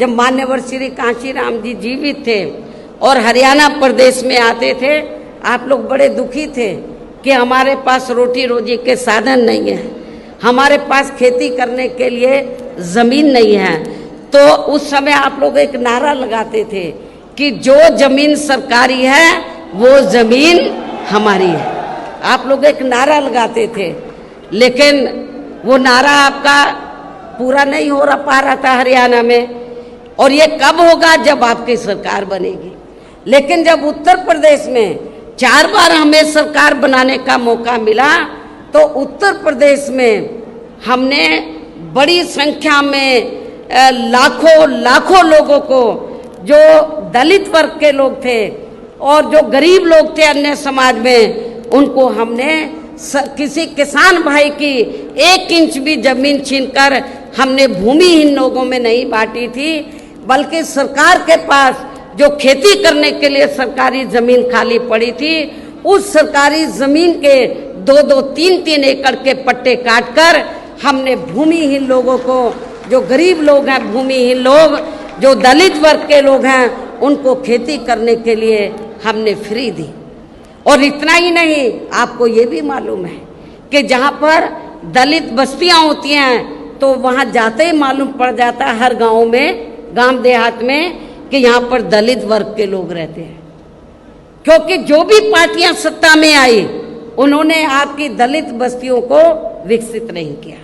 जब मान्यवर श्री कांशीराम जी जीवित थे और हरियाणा प्रदेश में आते थे, आप लोग बड़े दुखी थे कि हमारे पास रोटी रोजी के साधन नहीं है, हमारे पास खेती करने के लिए ज़मीन नहीं है। तो उस समय आप लोग एक नारा लगाते थे कि जो ज़मीन सरकारी है वो ज़मीन हमारी है। आप लोग एक नारा लगाते थे, लेकिन वो नारा आपका पूरा नहीं हो पा रहा था हरियाणा में। और ये कब होगा? जब आपकी सरकार बनेगी। लेकिन जब उत्तर प्रदेश में 4 बार हमें सरकार बनाने का मौका मिला, तो उत्तर प्रदेश में हमने बड़ी संख्या में लाखों लोगों को, जो दलित वर्ग के लोग थे और जो गरीब लोग थे अन्य समाज में, उनको हमने किसी किसान भाई की 1 इंच भी जमीन छीनकर हमने भूमिहीन लोगों में नहीं बांटी थी, बल्कि सरकार के पास जो खेती करने के लिए सरकारी जमीन खाली पड़ी थी, उस सरकारी जमीन के 2-2, 3-3 एकड़ के पट्टे काटकर हमने भूमिहीन लोगों को, जो गरीब लोग हैं, भूमिहीन लोग, जो दलित वर्ग के लोग हैं, उनको खेती करने के लिए हमने फ्री दी। और इतना ही नहीं, आपको ये भी मालूम है कि जहाँ पर दलित बस्तियाँ होती हैं तो वहाँ जाते ही मालूम पड़ जाता है हर गाँव में, गांव देहात में, कि यहाँ पर दलित वर्ग के लोग रहते हैं। क्योंकि जो भी पार्टियां सत्ता में आई, उन्होंने आपकी दलित बस्तियों को विकसित नहीं किया।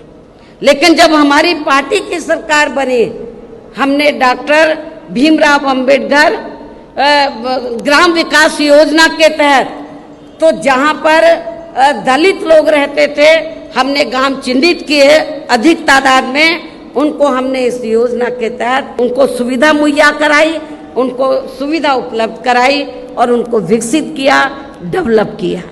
लेकिन जब हमारी पार्टी की सरकार बनी, हमने डॉक्टर भीमराव अंबेडकर ग्राम विकास योजना के तहत, तो जहाँ पर दलित लोग रहते थे, हमने गांव चिन्हित किए अधिक तादाद में, उनको हमने इस योजना के तहत उनको सुविधा मुहैया कराई, उनको सुविधा उपलब्ध कराई और उनको विकसित किया, डेवलप किया।